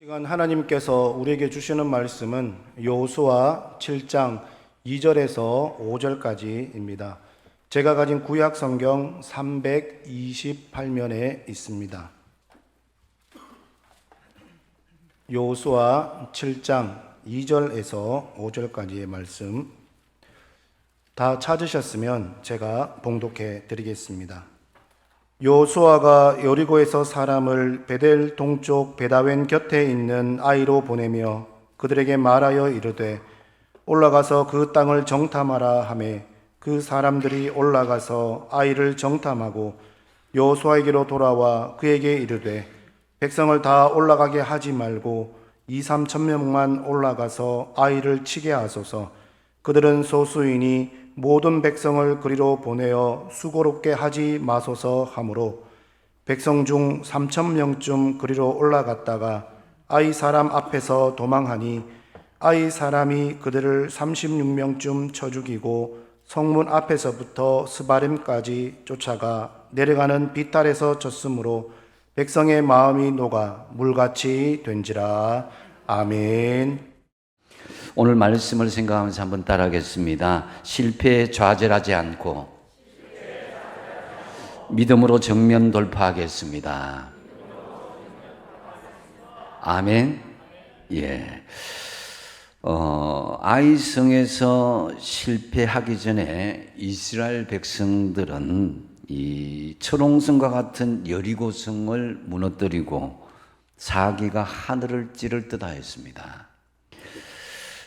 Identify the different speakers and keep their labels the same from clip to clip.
Speaker 1: 시간 하나님께서 우리에게 주시는 말씀은 여호수아 7장 2절에서 5절까지입니다. 제가 가진 구약 성경 328면에 있습니다. 여호수아 7장 2절에서 5절까지의 말씀 다 찾으셨으면 제가 봉독해 드리겠습니다. 여호수아가 여리고에서 사람을 베델 동쪽 베다웬 곁에 있는 아이로 보내며 그들에게 말하여 이르되 올라가서 그 땅을 정탐하라 하매 그 사람들이 올라가서 아이를 정탐하고 여호수아에게로 돌아와 그에게 이르되 백성을 다 올라가게 하지 말고 2-3천 명만 올라가서 아이를 치게 하소서. 그들은 소수이니 모든 백성을 그리로 보내어 수고롭게 하지 마소서 하므로 백성 중 3천 명쯤 그리로 올라갔다가 아이 사람 앞에서 도망하니 아이 사람이 그들을 36명쯤 쳐 죽이고 성문 앞에서부터 스바림까지 쫓아가 내려가는 비탈에서 졌으므로 백성의 마음이 녹아 물같이 된지라. 아멘.
Speaker 2: 오늘 말씀을 생각하면서 한번 따라하겠습니다. 실패에 좌절하지 않고 믿음으로 정면 돌파하겠습니다. 아멘. 예. 아이성에서 실패하기 전에 이스라엘 백성들은 이 철옹성과 같은 여리고성을 무너뜨리고 사기가 하늘을 찌를 듯 하였습니다.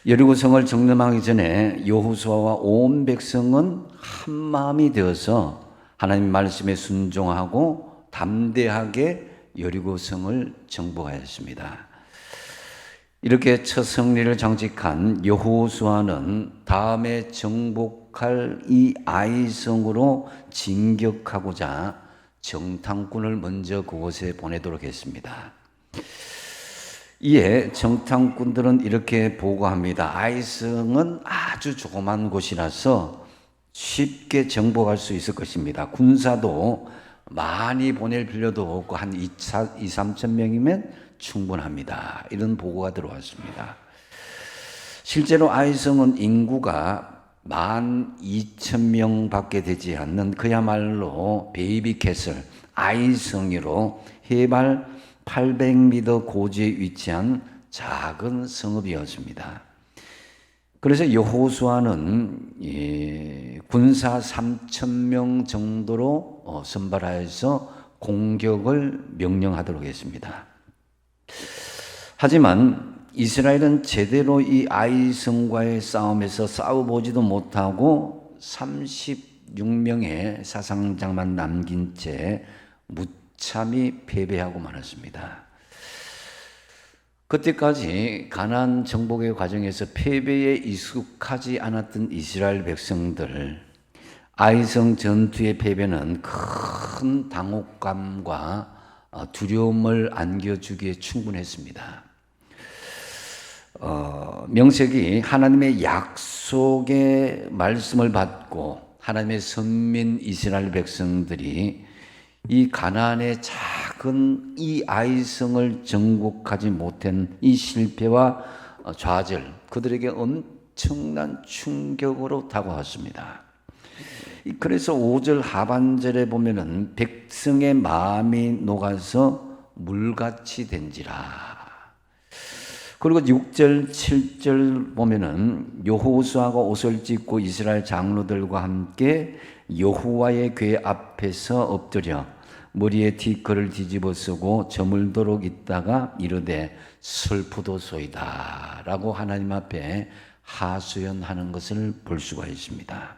Speaker 2: 여리고성을 정탐하기 전에 여호수아와 온 백성은 한 마음이 되어서 하나님 말씀에 순종하고 담대하게 여리고성을 정복하였습니다. 이렇게 첫 승리를 장식한 여호수아는 다음에 정복할 이 아이성으로 진격하고자 정탐꾼을 먼저 그곳에 보내도록 했습니다. 이에 정탐꾼들은 이렇게 보고합니다. 아이성은 아주 조그만 곳이라서 쉽게 정복할 수 있을 것입니다. 군사도 많이 보낼 필요도 없고 한 2-3천 명이면 충분합니다. 이런 보고가 들어왔습니다. 실제로 아이성은 인구가 12,000명 밖에 되지 않는 그야말로 베이비 캐슬 아이성으로 해발 800m 고지에 위치한 작은 성읍이었습니다. 그래서 여호수아는 군사 3,000명 정도로 선발하여서 공격을 명령하도록 했습니다. 하지만 이스라엘은 제대로 이 아이성과의 싸움에서 싸워보지도 못하고 36명의 사상장만 남긴 채 무참히 패배하고 말았습니다. 그때까지 가나안 정복의 과정에서 패배에 익숙하지 않았던 이스라엘 백성들, 아이성 전투의 패배는 큰 당혹감과 두려움을 안겨주기에 충분했습니다. 명색이 하나님의 약속의 말씀을 받고 하나님의 선민 이스라엘 백성들이 이 가나안의 작은 이 아이성을 정복하지 못한 이 실패와 좌절, 그들에게 엄청난 충격으로 다가왔습니다. 그래서 5절 하반절에 보면은 백성의 마음이 녹아서 물같이 된지라. 그리고 6절, 7절 보면은 여호수아가 옷을 찢고 이스라엘 장로들과 함께 여호와의 궤 앞에서 엎드려 머리에 티끌을 뒤집어 쓰고 저물도록 있다가 이르되 슬프도소이다 라고 하나님 앞에 하소연하는 것을 볼 수가 있습니다.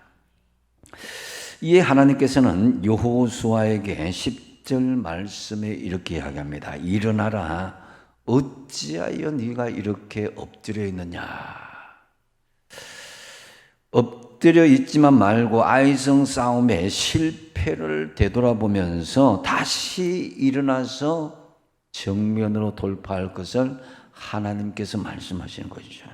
Speaker 2: 이에 하나님께서는 여호수아에게 10절 말씀에 이렇게 이야기합니다. 일어나라. 어찌하여 네가 이렇게 엎드려 있느냐. 엎드려 있지만 말고 아이성 싸움의 실패를 되돌아보면서 다시 일어나서 정면으로 돌파할 것을 하나님께서 말씀하시는 것이죠.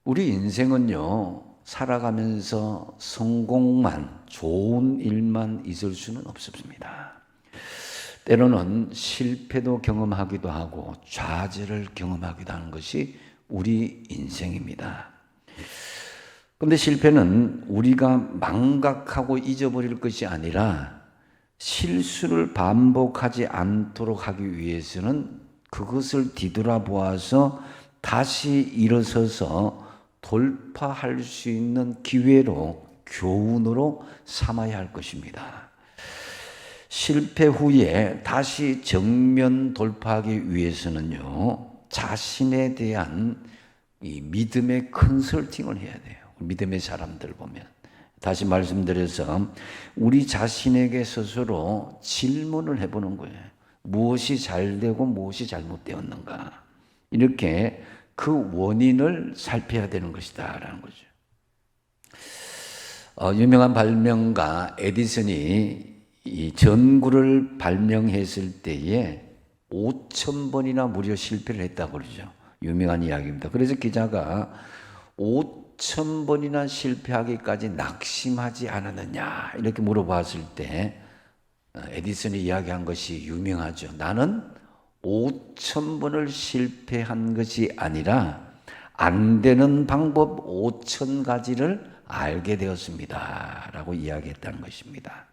Speaker 2: 우리 인생은요, 살아가면서 성공만, 좋은 일만 있을 수는 없습니다. 때로는 실패도 경험하기도 하고 좌절을 경험하기도 하는 것이 우리 인생입니다. 그런데 실패는 우리가 망각하고 잊어버릴 것이 아니라 실수를 반복하지 않도록 하기 위해서는 그것을 뒤돌아보아서 다시 일어서서 돌파할 수 있는 기회로, 교훈으로 삼아야 할 것입니다. 실패 후에 다시 정면 돌파하기 위해서는요, 자신에 대한 이 믿음의 컨설팅을 해야 돼요. 믿음의 사람들 보면. 다시 말씀드려서 우리 자신에게 스스로 질문을 해보는 거예요. 무엇이 잘 되고 무엇이 잘못되었는가. 이렇게 그 원인을 살펴야 되는 것이다 라는 거죠. 유명한 발명가 에디슨이 이 전구를 발명했을 때에 5,000번이나 무려 실패를 했다고 그러죠. 유명한 이야기입니다. 그래서 기자가 5,000번이나 실패하기까지 낙심하지 않았느냐 이렇게 물어봤을 때 에디슨이 이야기한 것이 유명하죠. 나는 5,000번을 실패한 것이 아니라 안 되는 방법 5,000가지를 알게 되었습니다 라고 이야기했다는 것입니다.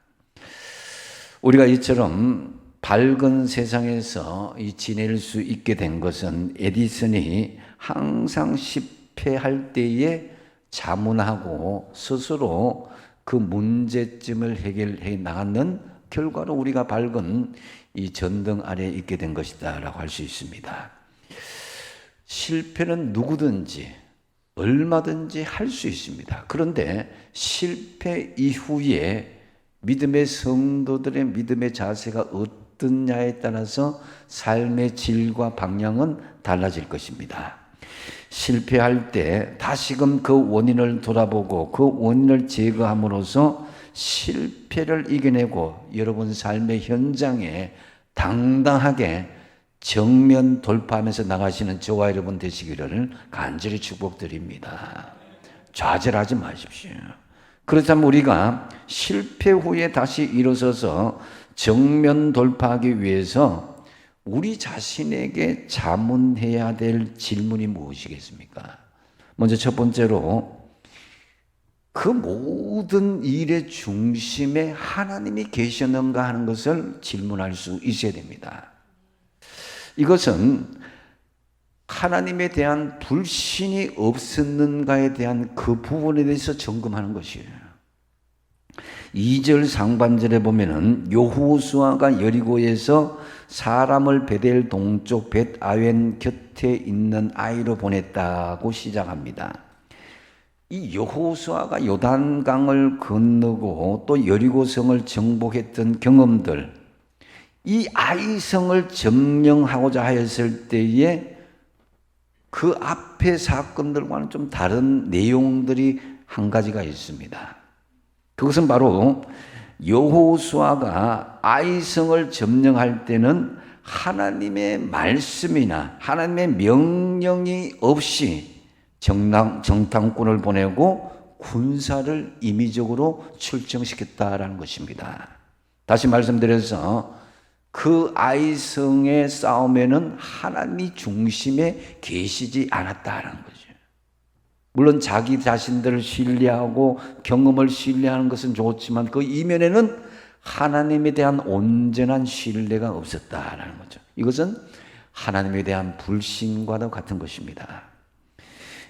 Speaker 2: 우리가 이처럼 밝은 세상에서 지낼 수 있게 된 것은 에디슨이 항상 실패할 때에 자문하고 스스로 그 문제점을 해결해 나가는 결과로 우리가 밝은 이 전등 아래에 있게 된 것이다 라고 할 수 있습니다. 실패는 누구든지 얼마든지 할 수 있습니다. 그런데 실패 이후에 믿음의 성도들의 믿음의 자세가 어떠냐에 따라서 삶의 질과 방향은 달라질 것입니다. 실패할 때 다시금 그 원인을 돌아보고 그 원인을 제거함으로써 실패를 이겨내고 여러분 삶의 현장에 당당하게 정면 돌파하면서 나가시는 저와 여러분 되시기를 간절히 축복드립니다. 좌절하지 마십시오. 그렇다면 우리가 실패 후에 다시 일어서서 정면 돌파하기 위해서 우리 자신에게 자문해야 될 질문이 무엇이겠습니까? 먼저 첫 번째로 그 모든 일의 중심에 하나님이 계셨는가 하는 것을 질문할 수 있어야 됩니다. 이것은 하나님에 대한 불신이 없었는가에 대한 그 부분에 대해서 점검하는 것이에요. 2절 상반절에 보면은 여호수아가 여리고에서 사람을 베델 동쪽 벳아웬 곁에 있는 아이로 보냈다고 시작합니다. 이 여호수아가 요단강을 건너고 또 여리고성을 정복했던 경험들, 이 아이성을 점령하고자 하였을 때에 그 앞의 사건들과는 좀 다른 내용들이 한 가지가 있습니다. 그것은 바로 여호수아가 아이성을 점령할 때는 하나님의 말씀이나 하나님의 명령이 없이 정탐꾼을 보내고 군사를 임의적으로 출정시켰다라는 것입니다. 다시 말씀드려서 그 아이성의 싸움에는 하나님이 중심에 계시지 않았다라는 거죠. 물론 자기 자신들을 신뢰하고 경험을 신뢰하는 것은 좋지만 그 이면에는 하나님에 대한 온전한 신뢰가 없었다라는 거죠. 이것은 하나님에 대한 불신과도 같은 것입니다.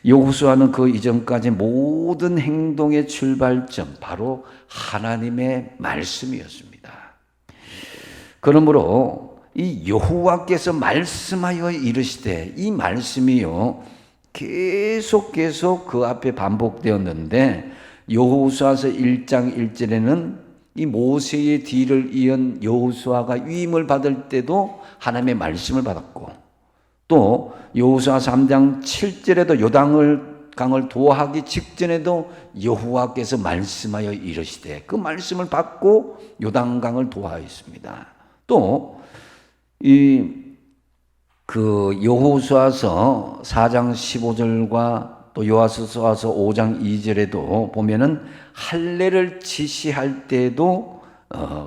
Speaker 2: 여호수아는 그 이전까지 모든 행동의 출발점 바로 하나님의 말씀이었습니다. 그러므로 이 여호와께서 말씀하여 이르시되 이 말씀이요 계속 그 앞에 반복되었는데 여호수아서 1장 1절에는 이 모세의 뒤를 이은 여호수아가 위임을 받을 때도 하나님의 말씀을 받았고 또 여호수아 3장 7절에도 요단강을 도하기 직전에도 여호와께서 말씀하여 이르시되 그 말씀을 받고 요단강을 도하였습니다. 또 그 여호수아서 4장 15절과 또 요아스서와서 5장 2절에도 보면은 할례를 지시할 때도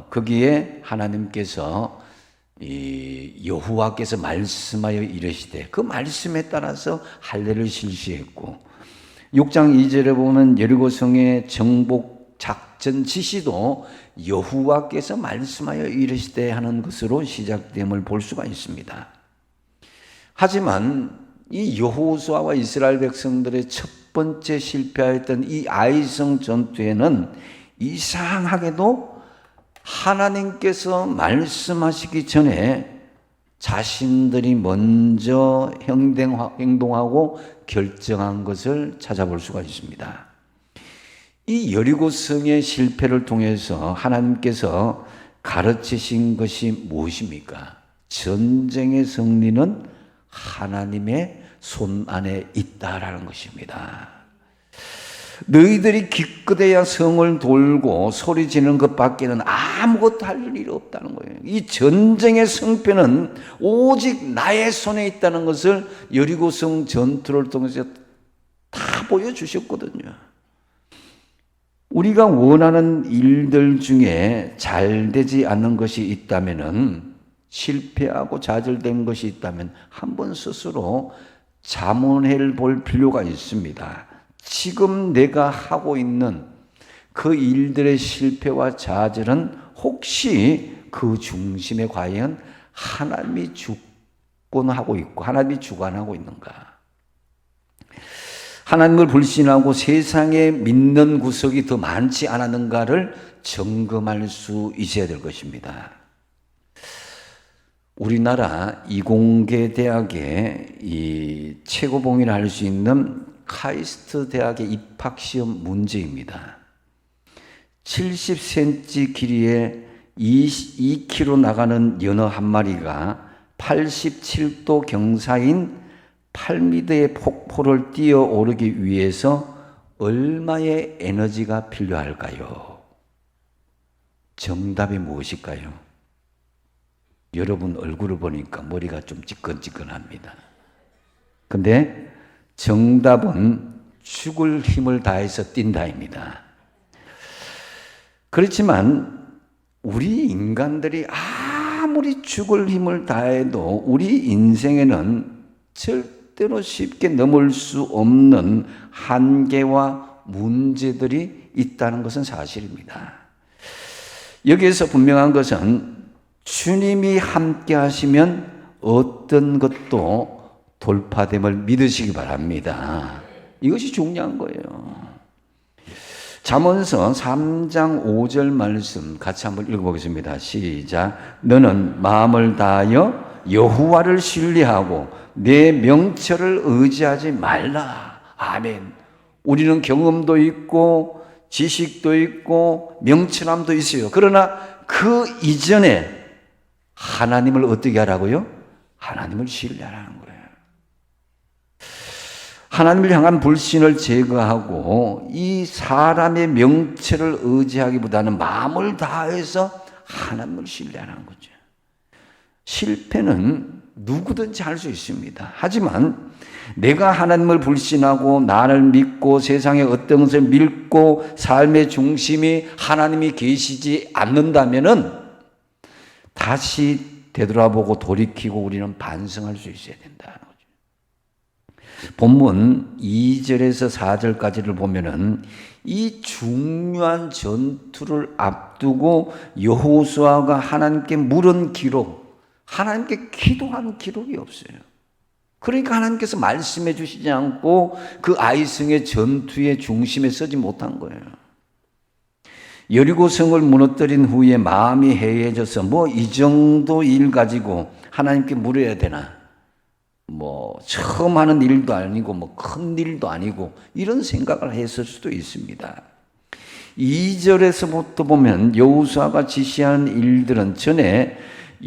Speaker 2: 거기에 하나님께서 이 여호와께서 말씀하여 이르시되 그 말씀에 따라서 할례를 실시했고 6장 2절에 보면 여리고성의 정복 작전 지시도 여호와께서 말씀하여 이르시되 하는 것으로 시작됨을 볼 수가 있습니다. 하지만 이 여호수아와 이스라엘 백성들의 첫 번째 실패하였던 이 아이성 전투에는 이상하게도 하나님께서 말씀하시기 전에 자신들이 먼저 행동하고 결정한 것을 찾아볼 수가 있습니다. 이 여리고성의 실패를 통해서 하나님께서 가르치신 것이 무엇입니까? 전쟁의 승리는 하나님의 손 안에 있다라는 것입니다. 너희들이 기껏해야 성을 돌고 소리 지르는 것밖에는 아무것도 할 일이 없다는 거예요. 이 전쟁의 승패는 오직 나의 손에 있다는 것을 여리고성 전투를 통해서 다 보여주셨거든요. 우리가 원하는 일들 중에 잘 되지 않는 것이 있다면은, 실패하고 좌절된 것이 있다면 한번 스스로 자문해 볼 필요가 있습니다. 지금 내가 하고 있는 그 일들의 실패와 좌절은 혹시 그 중심에 과연 하나님이 주권하고 있고 하나님이 주관하고 있는가? 하나님을 불신하고 세상에 믿는 구석이 더 많지 않았는가를 점검할 수 있어야 될 것입니다. 우리나라 이공계 대학의 이 최고봉이라 할 수 있는 카이스트 대학의 입학시험 문제입니다. 70cm 길이에 2km 나가는 연어 한 마리가 87도 경사인 8m의 폭포를 뛰어오르기 위해서 얼마의 에너지가 필요할까요? 정답이 무엇일까요? 여러분 얼굴을 보니까 머리가 좀 찌끈찌끈합니다. 근데 정답은 죽을 힘을 다해서 뛴다입니다. 그렇지만 우리 인간들이 아무리 죽을 힘을 다해도 우리 인생에는 절대로 쉽게 넘을 수 없는 한계와 문제들이 있다는 것은 사실입니다. 여기에서 분명한 것은 주님이 함께 하시면 어떤 것도 돌파됨을 믿으시기 바랍니다. 이것이 중요한 거예요. 잠언서 3장 5절 말씀 같이 한번 읽어보겠습니다. 시작. 너는 마음을 다하여 여호와를 신뢰하고 내 명철을 의지하지 말라. 아멘. 우리는 경험도 있고 지식도 있고 명철함도 있어요. 그러나 그 이전에 하나님을 어떻게 하라고요? 하나님을 신뢰하라는 거예요. 하나님을 향한 불신을 제거하고 이 사람의 명철을 의지하기보다는 마음을 다해서 하나님을 신뢰하는 거죠. 실패는 누구든지 할 수 있습니다. 하지만 내가 하나님을 불신하고 나를 믿고 세상의 어떤 것을 믿고 삶의 중심이 하나님이 계시지 않는다면은 다시 되돌아보고 돌이키고 우리는 반성할 수 있어야 된다는 거죠. 본문 2절에서 4절까지를 보면은 이 중요한 전투를 앞두고 여호수아가 하나님께 물은 기록, 하나님께 기도한 기록이 없어요. 그러니까 하나님께서 말씀해 주시지 않고 그 아이성의 전투의 중심에 서지 못한 거예요. 여리고성을 무너뜨린 후에 마음이 해이해져서 뭐 이 정도 일 가지고 하나님께 물어야 되나? 뭐 처음 하는 일도 아니고 뭐 큰 일도 아니고 이런 생각을 했을 수도 있습니다. 2절에서부터 보면 여호수아가 지시한 일들은 전에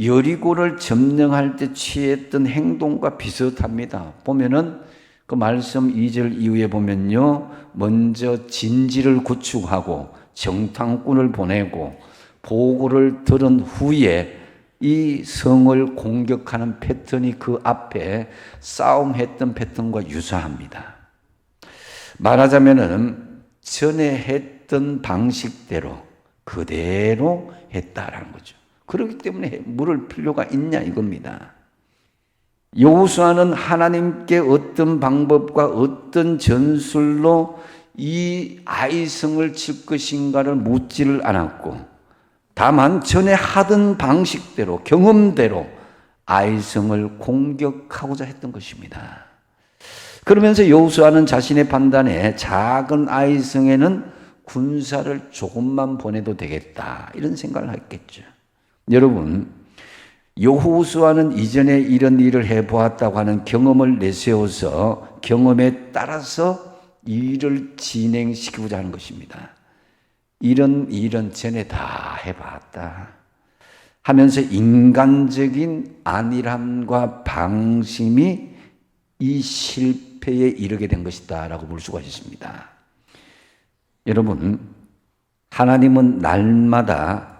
Speaker 2: 여리고를 점령할 때 취했던 행동과 비슷합니다. 보면은 그 말씀 2절 이후에 보면요, 먼저 진지를 구축하고 정탐꾼을 보내고 보고를 들은 후에 이 성을 공격하는 패턴이 그 앞에 싸움했던 패턴과 유사합니다. 말하자면은 전에 했던 방식대로 그대로 했다라는 거죠. 그렇기 때문에 물을 필요가 있냐 이겁니다. 여호수아는 하나님께 어떤 방법과 어떤 전술로 이 아이성을 칠 것인가를 묻지를 않았고, 다만 전에 하던 방식대로, 경험대로 아이성을 공격하고자 했던 것입니다. 그러면서 여호수아는 자신의 판단에 작은 아이성에는 군사를 조금만 보내도 되겠다, 이런 생각을 했겠죠. 여러분, 여호수아는 이전에 이런 일을 해보았다고 하는 경험을 내세워서 경험에 따라서 일을 진행시키고자 하는 것입니다. 이런 일은 전에 다 해봤다 하면서 인간적인 안일함과 방심이 이 실패에 이르게 된 것이다 라고 볼 수가 있습니다. 여러분, 하나님은 날마다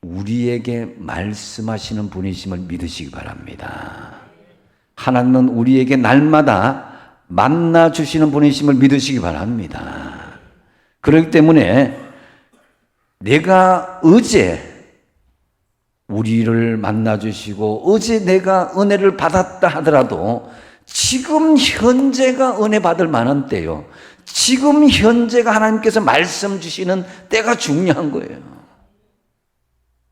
Speaker 2: 우리에게 말씀하시는 분이심을 믿으시기 바랍니다. 하나님은 우리에게 날마다 만나 주시는 분이심을 믿으시기 바랍니다. 그렇기 때문에 내가 어제 우리를 만나 주시고 어제 내가 은혜를 받았다 하더라도 지금 현재가 은혜 받을 만한 때요, 지금 현재가 하나님께서 말씀 주시는 때가 중요한 거예요.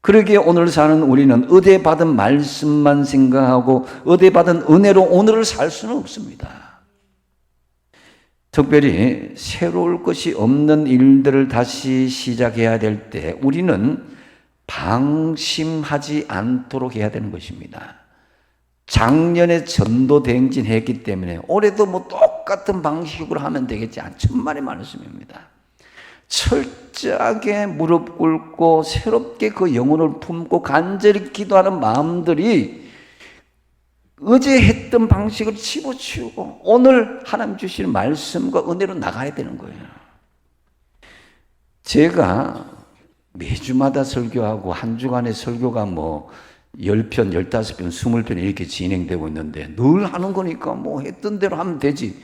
Speaker 2: 그러기에 오늘 사는 우리는 의대 받은 말씀만 생각하고 의대 받은 은혜로 오늘을 살 수는 없습니다. 특별히 새로울 것이 없는 일들을 다시 시작해야 될 때 우리는 방심하지 않도록 해야 되는 것입니다. 작년에 전도 대행진했기 때문에 올해도 뭐 똑같은 방식으로 하면 되겠지, 천만의 말씀입니다. 철저하게 무릎 꿇고 새롭게 그 영혼을 품고 간절히 기도하는 마음들이 어제 했던 방식을 집어치우고 오늘 하나님 주시는 말씀과 은혜로 나가야 되는 거예요. 제가 매주마다 설교하고 한 주간의 설교가 뭐 10편, 15편, 20편 이렇게 진행되고 있는데 늘 하는 거니까 뭐 했던 대로 하면 되지.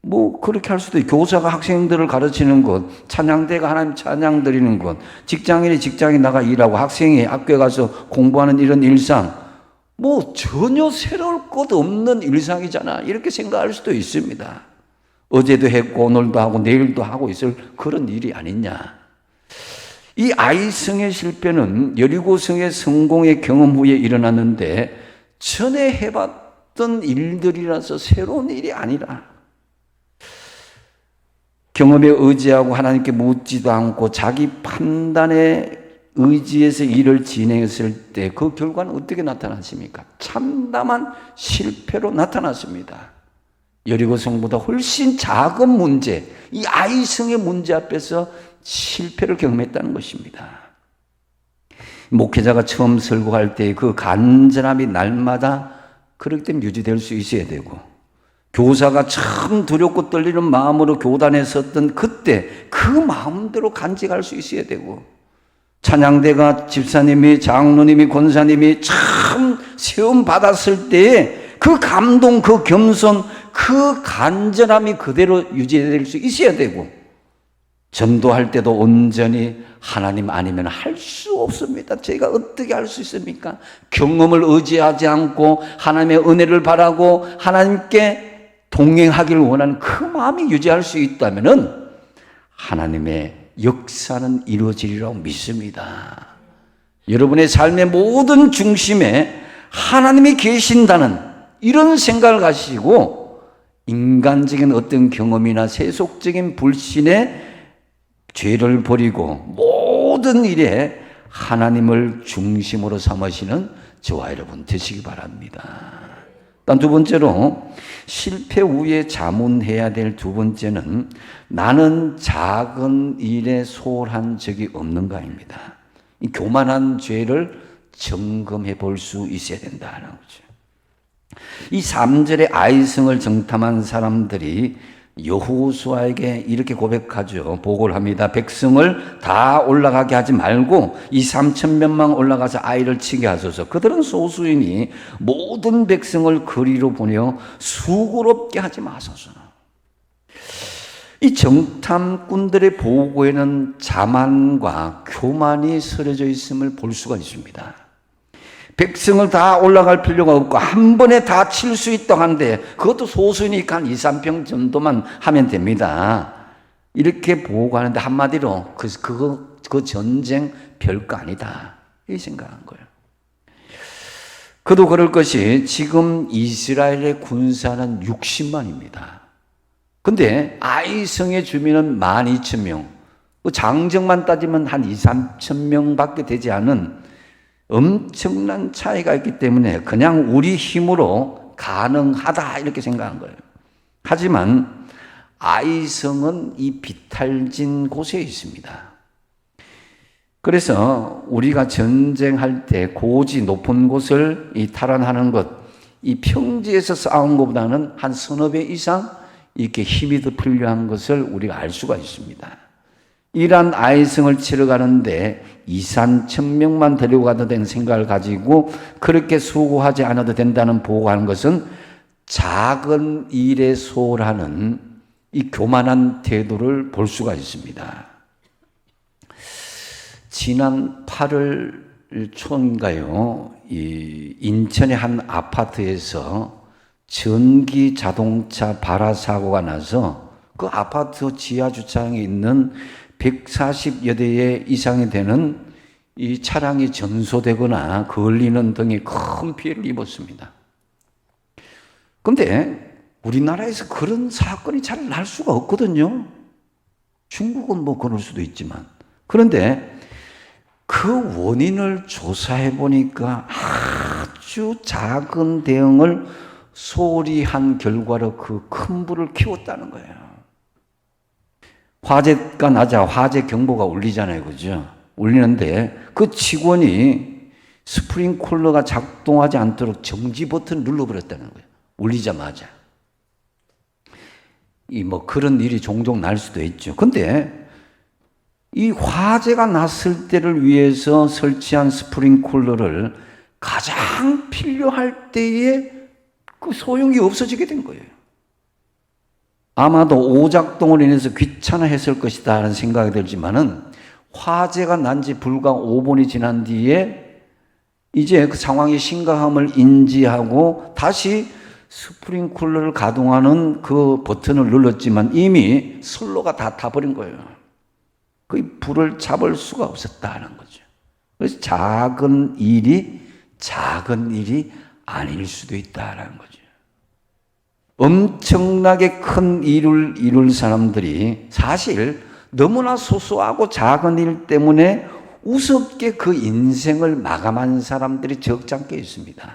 Speaker 2: 뭐 그렇게 할 수도 있고, 교사가 학생들을 가르치는 것, 찬양대가 하나님 찬양 드리는 것, 직장인이 직장에 나가 일하고 학생이 학교에 가서 공부하는 이런 일상, 뭐 전혀 새로울 것 없는 일상이잖아, 이렇게 생각할 수도 있습니다. 어제도 했고 오늘도 하고 내일도 하고 있을 그런 일이 아니냐. 이 아이성의 실패는 여리고성의 성공의 경험 후에 일어났는데 전에 해봤던 일들이라서 새로운 일이 아니라, 경험에 의지하고 하나님께 묻지도 않고 자기 판단에 의지해서 일을 진행했을 때 그 결과는 어떻게 나타났습니까? 참담한 실패로 나타났습니다. 여리고성보다 훨씬 작은 문제, 이 아이성의 문제 앞에서 실패를 경험했다는 것입니다. 목회자가 처음 설교할 때 그 간절함이 날마다 그렇기 때문에 유지될 수 있어야 되고, 교사가 참 두렵고 떨리는 마음으로 교단에 섰던 그때 그 마음대로 간직할 수 있어야 되고, 찬양대가 집사님이, 장로님이, 권사님이 참 세움 받았을 때에 그 감동, 그 겸손, 그 간절함이 그대로 유지될 수 있어야 되고, 전도할 때도 온전히 하나님 아니면 할 수 없습니다. 제가 어떻게 할 수 있습니까? 경험을 의지하지 않고 하나님의 은혜를 바라고 하나님께 동행하기를 원하는 그 마음이 유지할 수 있다면 하나님의 역사는 이루어지리라고 믿습니다. 여러분의 삶의 모든 중심에 하나님이 계신다는 이런 생각을 가지고 인간적인 어떤 경험이나 세속적인 불신에 죄를 버리고 모든 일에 하나님을 중심으로 삼으시는 저와 여러분 되시기 바랍니다. 단 두 번째로, 실패 후에 자문해야 될 두 번째는 나는 작은 일에 소홀한 적이 없는가입니다. 이 교만한 죄를 점검해 볼 수 있어야 된다는 거죠. 이 3절의 아이성을 정탐한 사람들이 여호수아에게 이렇게 고백하죠. 보고를 합니다. 백성을 다 올라가게 하지 말고 이 3,000명만 올라가서 아이를 치게 하소서. 그들은 소수이니 모든 백성을 거리로 보내어 수고롭게 하지 마소서. 이 정탐꾼들의 보고에는 자만과 교만이 서려져 있음을 볼 수가 있습니다. 백성을 다 올라갈 필요가 없고 한 번에 다 칠 수 있다고 하는데 그것도 소수니까 한 2, 3평 정도만 하면 됩니다. 이렇게 보고하는데 한마디로 그 전쟁 별거 아니다 이 생각한 거예요. 그도 그럴 것이 지금 이스라엘의 군사는 60만입니다. 근데 아이성의 주민은 12,000명, 장정만 따지면 한 2, 3천 명밖에 되지 않은 엄청난 차이가 있기 때문에 그냥 우리 힘으로 가능하다 이렇게 생각한 거예요. 하지만 아이성은 이 비탈진 곳에 있습니다. 그래서 우리가 전쟁할 때 고지 높은 곳을 탈환하는 것, 이 평지에서 싸운 것보다는 한 서너 배 이상 이렇게 힘이 더 필요한 것을 우리가 알 수가 있습니다. 이란 아이성을 치러 가는데 2, 3천 명만 데리고 가도 되는 생각을 가지고 그렇게 수고하지 않아도 된다는 보고하는 것은 작은 일에 소홀하는 이 교만한 태도를 볼 수가 있습니다. 지난 8월 초인가요? 이 인천의 한 아파트에서 전기 자동차 발화 사고가 나서 그 아파트 지하 주차장에 있는 140여 대 이상이 되는 이 차량이 전소되거나 걸리는 등의 큰 피해를 입었습니다. 그런데 우리나라에서 그런 사건이 잘 날 수가 없거든요. 중국은 뭐 그럴 수도 있지만. 그런데 그 원인을 조사해 보니까 아주 작은 대응을 소홀히 한 결과로 그 큰 불을 키웠다는 거예요. 화재가 나자 화재 경보가 울리잖아요. 그죠? 울리는데 그 직원이 스프링클러가 작동하지 않도록 정지 버튼을 눌러버렸다는 거예요. 울리자마자. 뭐 그런 일이 종종 날 수도 있죠. 근데 이 화재가 났을 때를 위해서 설치한 스프링클러를 가장 필요할 때에 그 소용이 없어지게 된 거예요. 아마도 오작동을 인해서 귀찮아했을 것이다 하는 생각이 들지만은 화재가 난 지 불과 5분이 지난 뒤에 이제 그 상황의 심각함을 인지하고 다시 스프링클러를 가동하는 그 버튼을 눌렀지만 이미 선로가 다 타버린 거예요. 그 불을 잡을 수가 없었다는 거죠. 그래서 작은 일이 아닐 수도 있다는 거죠. 엄청나게 큰 일을 이룰 사람들이 사실 너무나 소소하고 작은 일 때문에 우습게 그 인생을 마감한 사람들이 적지 않게 있습니다.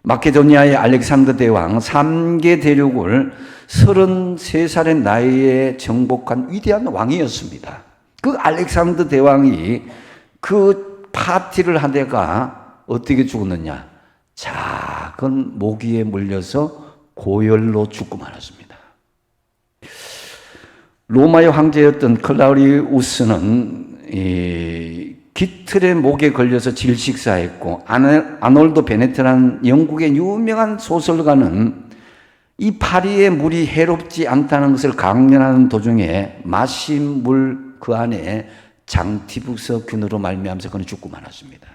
Speaker 2: 마케도니아의 알렉산더 대왕 3개 대륙을 33살의 나이에 정복한 위대한 왕이었습니다. 그 알렉산더 대왕이 그 파티를 하다가 어떻게 죽었느냐? 작은 모기에 물려서 고열로 죽고 말았습니다. 로마의 황제였던 클라우디우스는 깃털의 목에 걸려서 질식사했고 아놀도 베네트라는 영국의 유명한 소설가는 이 파리의 물이 해롭지 않다는 것을 강연하는 도중에 마신 물 그 안에 장티부서균으로 말미암아서 그는 죽고 말았습니다.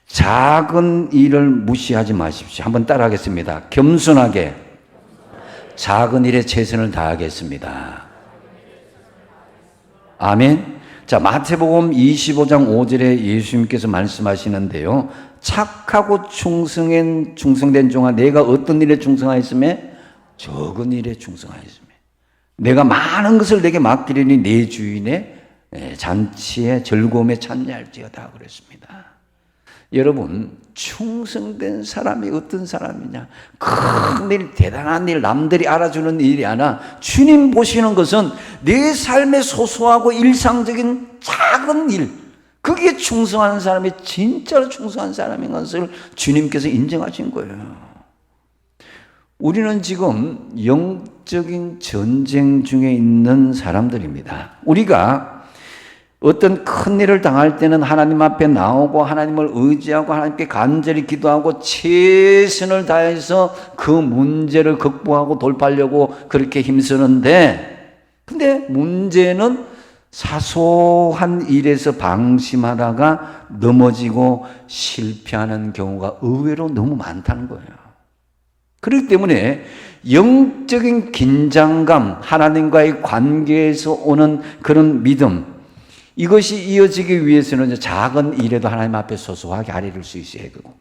Speaker 2: 작은 일을 무시하지 마십시오. 한번 따라하겠습니다. 겸손하게 작은 일에 최선을 다하겠습니다. 아멘. 자, 마태복음 25장 5절에 예수님께서 말씀하시는데요. 착하고 충성된 종아, 내가 어떤 일에 충성하였으며 적은 일에 충성하였으며 내가 많은 것을 내게 맡기려니 내 주인의 잔치에 즐거움에 참여할지어다 그랬습니다. 여러분, 충성된 사람이 어떤 사람이냐? 큰 일, 대단한 일, 남들이 알아주는 일이 아니라 주님 보시는 것은 내 삶의 소소하고 일상적인 작은 일, 거기에 충성하는 사람이 진짜로 충성한 사람인 것을 주님께서 인정하신 거예요. 우리는 지금 영적인 전쟁 중에 있는 사람들입니다. 우리가 어떤 큰 일을 당할 때는 하나님 앞에 나오고 하나님을 의지하고 하나님께 간절히 기도하고 최선을 다해서 그 문제를 극복하고 돌파하려고 그렇게 힘쓰는데, 근데 문제는 사소한 일에서 방심하다가 넘어지고 실패하는 경우가 의외로 너무 많다는 거예요. 그렇기 때문에 영적인 긴장감, 하나님과의 관계에서 오는 그런 믿음, 이것이 이어지기 위해서는 작은 일에도 하나님 앞에 소소하게 아뢰를 수 있어야 되고,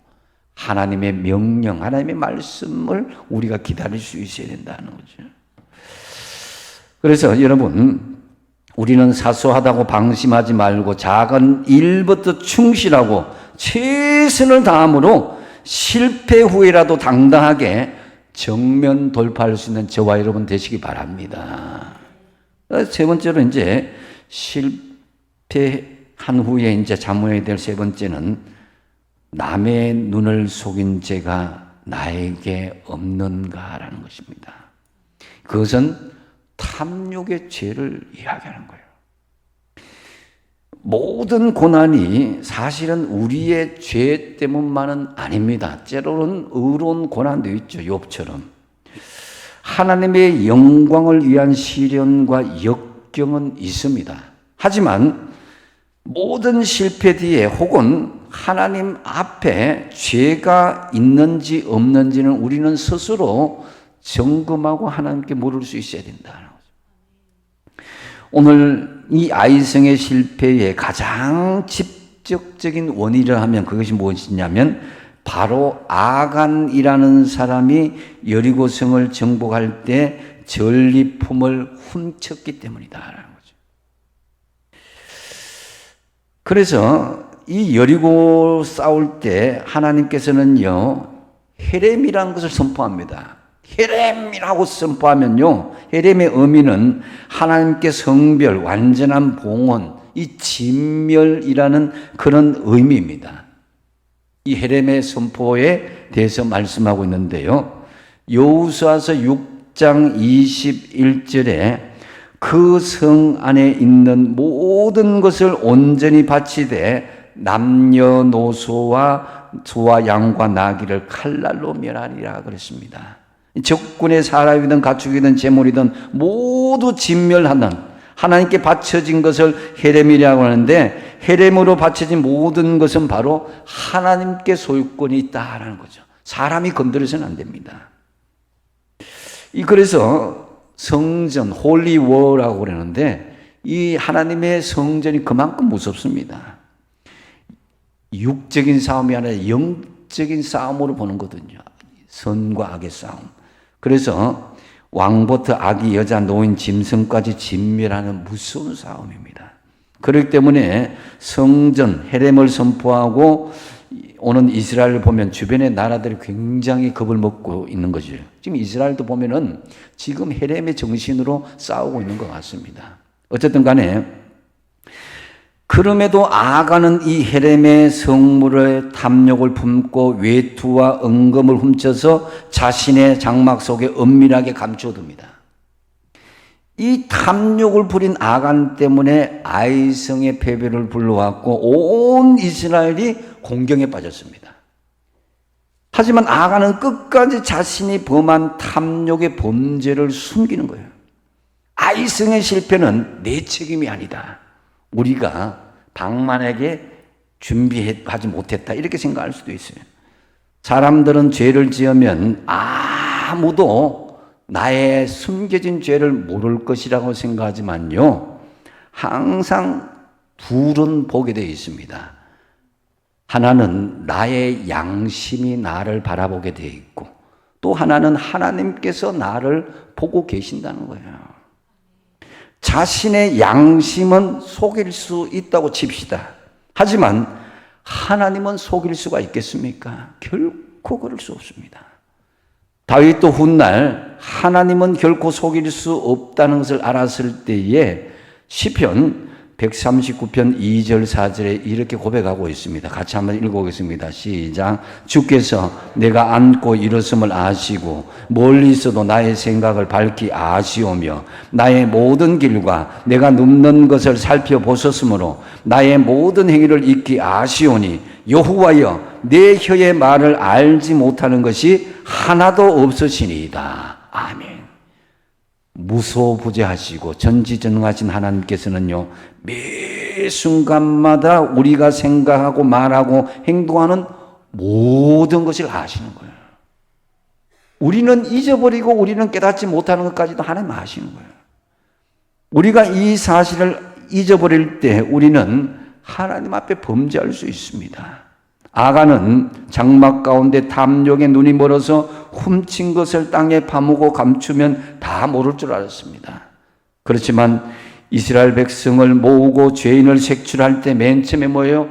Speaker 2: 하나님의 명령, 하나님의 말씀을 우리가 기다릴 수 있어야 된다는 거죠. 그래서 여러분, 우리는 사소하다고 방심하지 말고 작은 일부터 충실하고 최선을 다함으로 실패 후에라도 당당하게 정면 돌파할 수 있는 저와 여러분 되시기 바랍니다. 세 번째로 이제 실패한 후에 이제 자문해야 될 세 번째는 남의 눈을 속인 죄가 나에게 없는가라는 것입니다. 그것은 탐욕의 죄를 이야기하는 거예요. 모든 고난이 사실은 우리의 죄 때문만은 아닙니다. 때로는 의로운 고난도 있죠. 욥처럼. 하나님의 영광을 위한 시련과 역경은 있습니다. 하지만 모든 실패 뒤에 혹은 하나님 앞에 죄가 있는지 없는지는 우리는 스스로 점검하고 하나님께 물을 수 있어야 된다는 거죠. 오늘 이 아이성의 실패의 가장 직접적인 원인을 하면 그것이 무엇이냐면 바로 아간이라는 사람이 여리고성을 정복할 때 전리품을 훔쳤기 때문이다라는 거죠. 그래서 이 여리고 싸울 때 하나님께서는요 헤렘이라는 것을 선포합니다. 헤렘이라고 선포하면요, 헤렘의 의미는 하나님께 성별, 완전한 봉헌, 이 진멸이라는 그런 의미입니다. 이 헤렘의 선포에 대해서 말씀하고 있는데요, 여호수아서 6장 21절에 그 성 안에 있는 모든 것을 온전히 바치되 남녀노소와 소와 양과 나귀를 칼날로 멸하리라 그랬습니다. 적군의 사람이든 가축이든 재물이든 모두 진멸하는, 하나님께 바쳐진 것을 헤렘이라고 하는데, 헤렘으로 바쳐진 모든 것은 바로 하나님께 소유권이 있다라는 거죠. 사람이 건드려서는 안 됩니다. 그래서 성전, 홀리워라고 그러는데 이 하나님의 성전이 그만큼 무섭습니다. 육적인 싸움이 아니라 영적인 싸움으로 보는 거거든요. 선과 악의 싸움. 그래서 왕부터 아기, 여자, 노인, 짐승까지 진멸하는 무서운 싸움입니다. 그렇기 때문에 성전, 헤렘을 선포하고 오는 이스라엘을 보면 주변의 나라들이 굉장히 겁을 먹고 있는 거죠. 지금 이스라엘도 보면은 지금 헤렘의 정신으로 싸우고 있는 것 같습니다. 어쨌든 간에 그럼에도 아가는 이 헤렘의 성물의 탐욕을 품고 외투와 은금을 훔쳐서 자신의 장막 속에 은밀하게 감춰둡니다. 이 탐욕을 부린 아간 때문에 아이성의 패배를 불러왔고 온 이스라엘이 공경에 빠졌습니다. 하지만 아간은 끝까지 자신이 범한 탐욕의 범죄를 숨기는 거예요. 아이성의 실패는 내 책임이 아니다. 우리가 방만하게 준비하지 못했다, 이렇게 생각할 수도 있어요. 사람들은 죄를 지으면 아무도 나의 숨겨진 죄를 모를 것이라고 생각하지만요, 항상 둘은 보게 되어 있습니다. 하나는 나의 양심이 나를 바라보게 되어 있고, 또 하나는 하나님께서 나를 보고 계신다는 거예요. 자신의 양심은 속일 수 있다고 칩시다. 하지만 하나님은 속일 수가 있겠습니까? 결코 그럴 수 없습니다. 다윗도 훗날 하나님은 결코 속일 수 없다는 것을 알았을 때에 시편 139편 2절 4절에 이렇게 고백하고 있습니다. 같이 한번 읽어보겠습니다. 시작. 주께서 내가 앉고 일어섬을 아시고 멀리 있어도 나의 생각을 밝히 아시오며 나의 모든 길과 내가 눕는 것을 살펴보셨으므로 나의 모든 행위를 익히 아시오니 여호와여 내 혀의 말을 알지 못하는 것이 하나도 없으시니이다. 아멘. 무소부재하시고 전지전능하신 하나님께서는요, 매 순간마다 우리가 생각하고 말하고 행동하는 모든 것을 아시는 거예요. 우리는 잊어버리고 우리는 깨닫지 못하는 것까지도 하나님 아시는 거예요. 우리가 이 사실을 잊어버릴 때 우리는 하나님 앞에 범죄할 수 있습니다. 아간은 장막 가운데 탐욕에 눈이 멀어서 훔친 것을 땅에 파묻고 감추면 다 모를 줄 알았습니다. 그렇지만 이스라엘 백성을 모으고 죄인을 색출할 때 맨 처음에 뭐예요?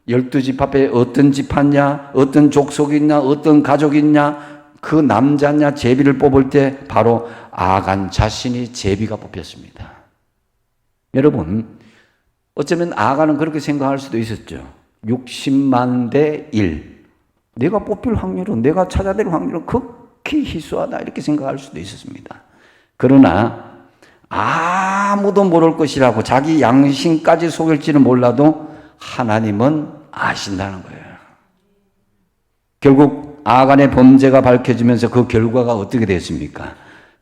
Speaker 2: 12집 앞에 어떤 집하냐, 어떤 족속이 있냐, 어떤 가족이 있냐, 그 남자냐 제비를 뽑을 때 바로 아간 자신이 제비가 뽑혔습니다. 여러분, 어쩌면 아간은 그렇게 생각할 수도 있었죠. 60만 대 1. 내가 뽑힐 확률은, 내가 찾아낼 확률은 극히 희소하다 이렇게 생각할 수도 있었습니다. 그러나 아무도 모를 것이라고 자기 양심까지 속일지는 몰라도 하나님은 아신다는 거예요. 결국 아간의 범죄가 밝혀지면서 그 결과가 어떻게 됐습니까?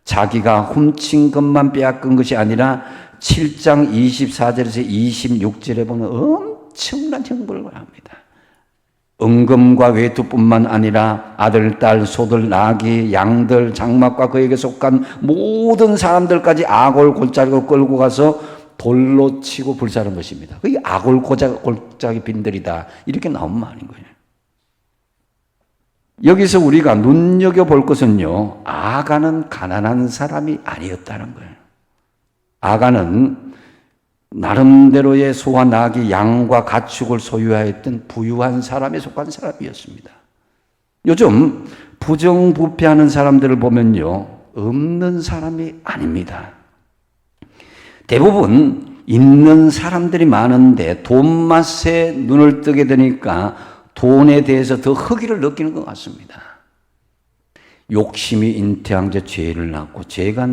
Speaker 2: 자기가 훔친 것만 빼앗긴 것이 아니라 7장 24절에서 26절에 보면 엄청난 형벌을 합니다. 은금과 외투뿐만 아니라 아들, 딸, 소들, 나귀, 양들, 장막과 그에게 속한 모든 사람들까지 아골 골짜기로 끌고 가서 돌로 치고 불사른 것입니다. 그게 아골 골짜기 빈들이다 이렇게 나온 말인 거예요. 여기서 우리가 눈여겨볼 것은요, 아간은 가난한 사람이 아니었다는 거예요. 아간은 나름대로의 소와 나귀, 양과 가축을 소유하였던 부유한 사람에 속한 사람이었습니다. 요즘 부정부패하는 사람들을 보면요, 없는 사람이 아닙니다. 대부분 있는 사람들이 많은데 돈 맛에 눈을 뜨게 되니까 돈에 대해서 더 허기를 느끼는 것 같습니다. 욕심이 잉태한 자 죄를 낳고 죄가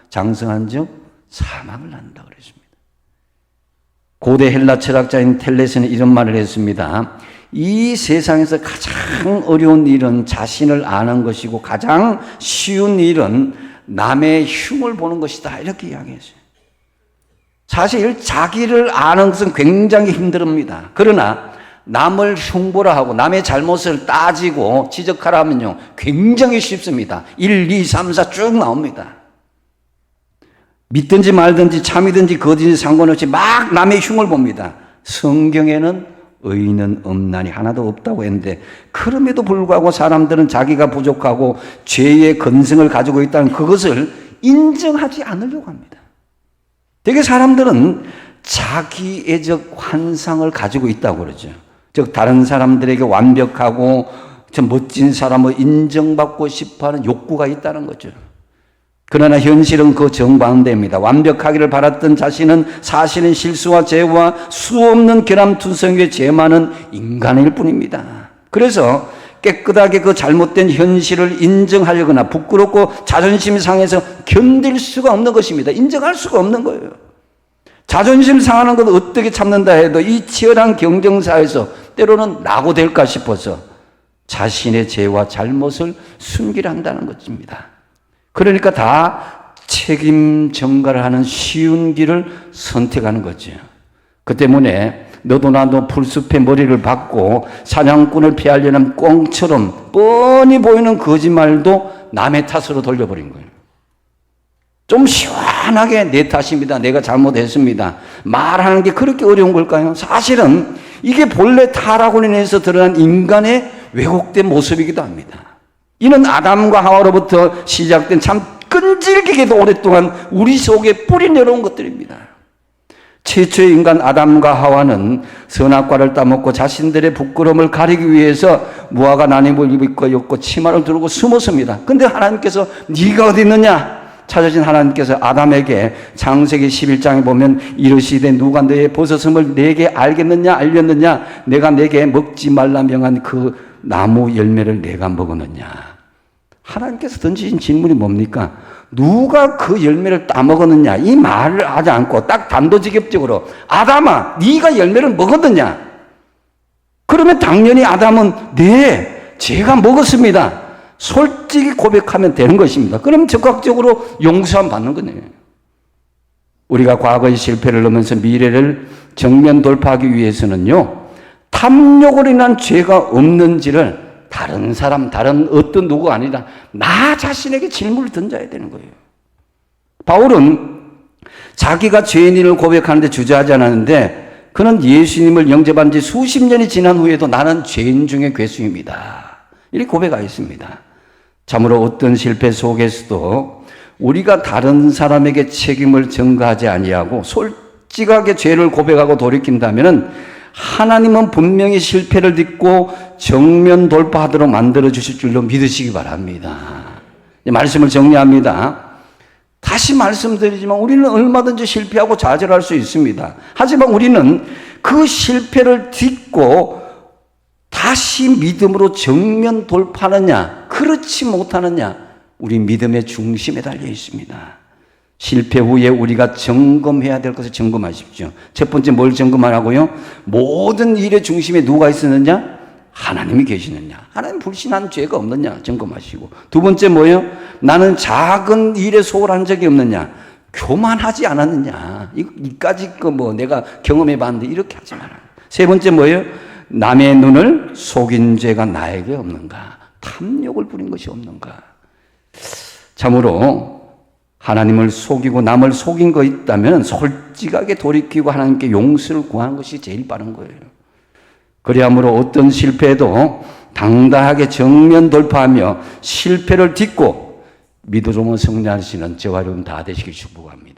Speaker 2: 장성한 자 사망을 낳는다 그랬습니다. 고대 헬라 철학자인 텔레스는 이런 말을 했습니다. 이 세상에서 가장 어려운 일은 자신을 아는 것이고 가장 쉬운 일은 남의 흉을 보는 것이다 이렇게 이야기했어요. 사실 자기를 아는 것은 굉장히 힘듭니다. 그러나 남을 흉보라 하고 남의 잘못을 따지고 지적하라 하면요, 굉장히 쉽습니다. 1, 2, 3, 4 쭉 나옵니다. 믿든지 말든지 참이든지 거짓든지 상관없이 막 남의 흉을 봅니다. 성경에는 의인은 없나니 하나도 없다고 했는데 그럼에도 불구하고 사람들은 자기가 부족하고 죄의 근성을 가지고 있다는 그것을 인정하지 않으려고 합니다. 되게 사람들은 자기애적 환상을 가지고 있다고 그러죠. 즉 다른 사람들에게 완벽하고 저 멋진 사람을 인정받고 싶어하는 욕구가 있다는 거죠. 그러나 현실은 그 정반대입니다. 완벽하기를 바랐던 자신은 사실은 실수와 죄와 수없는 결함투성이에 죄 많은 인간일 뿐입니다. 그래서 깨끗하게 그 잘못된 현실을 인정하려거나 부끄럽고 자존심 상해서 견딜 수가 없는 것입니다. 인정할 수가 없는 거예요. 자존심 상하는 것 어떻게 참는다 해도 이 치열한 경쟁사에서 때로는 낙오될까 싶어서 자신의 죄와 잘못을 숨기려 한다는 것입니다. 그러니까 다 책임 전가를 하는 쉬운 길을 선택하는 거죠. 그 때문에 너도 나도 풀숲에 머리를 박고 사냥꾼을 피하려는 꿩처럼 뻔히 보이는 거짓말도 남의 탓으로 돌려버린 거예요. 좀 시원하게 내 탓입니다. 내가 잘못했습니다. 말하는 게 그렇게 어려운 걸까요? 사실은 이게 본래 타락으로 인해서 드러난 인간의 왜곡된 모습이기도 합니다. 이는 아담과 하와로부터 시작된 참 끈질기게도 오랫동안 우리 속에 뿌리 내려온 것들입니다. 최초의 인간 아담과 하와는 선악과를 따먹고 자신들의 부끄러움을 가리기 위해서 무화과 나뭇잎을 입고 엮고 치마를 두르고 숨었습니다. 근데 하나님께서 네가 어디 있느냐? 찾으신 하나님께서 아담에게 창세기 11장에 보면 이르시되 누가 너의 벗어섬을 내게 알겠느냐 내가 내게 먹지 말라 명한 그 나무 열매를 내가 먹었느냐. 하나님께서 던지신 질문이 뭡니까? 누가 그 열매를 따먹었느냐 이 말을 하지 않고 딱 단도직입적으로 아담아 네가 열매를 먹었느냐. 그러면 당연히 아담은 네 제가 먹었습니다. 솔직히 고백하면 되는 것입니다. 그럼 적극적으로 용서함 받는 거네요. 우리가 과거의 실패를 넘으면서 미래를 정면 돌파하기 위해서는요, 탐욕으로 인한 죄가 없는지를 다른 사람, 다른 어떤 누구가 아니라 나 자신에게 질문을 던져야 되는 거예요. 바울은 자기가 죄인을 고백하는데 주저하지 않았는데 그는 예수님을 영접한 지 수십 년이 지난 후에도 나는 죄인 중에 괴수입니다. 이렇게 고백하였습니다. 참으로 어떤 실패 속에서도 우리가 다른 사람에게 책임을 전가하지 아니하고 솔직하게 죄를 고백하고 돌이킨다면 하나님은 분명히 실패를 딛고 정면 돌파하도록 만들어 주실 줄로 믿으시기 바랍니다. 말씀을 정리합니다. 다시 말씀드리지만 우리는 얼마든지 실패하고 좌절할 수 있습니다. 하지만 우리는 그 실패를 딛고 다시 믿음으로 정면 돌파하느냐, 그렇지 못하느냐, 우리 믿음의 중심에 달려 있습니다. 실패 후에 우리가 점검해야 될 것을 점검하십시오. 첫 번째 뭘 점검하라고요? 모든 일의 중심에 누가 있었느냐? 하나님이 계시느냐? 하나님 불신한 죄가 없느냐? 점검하시고. 두 번째 뭐예요? 나는 작은 일에 소홀한 적이 없느냐? 교만하지 않았느냐? 이까지 내가 경험해 봤는데 이렇게 하지 마라. 세 번째 뭐예요? 남의 눈을 속인 죄가 나에게 없는가? 탐욕을 부린 것이 없는가? 참으로 하나님을 속이고 남을 속인 거 있다면 솔직하게 돌이키고 하나님께 용서를 구하는 것이 제일 빠른 거예요. 그리하므로 어떤 실패에도 당당하게 정면 돌파하며 실패를 딛고 믿음으로 승리하시는 저와 여러분 다 되시길 축복합니다.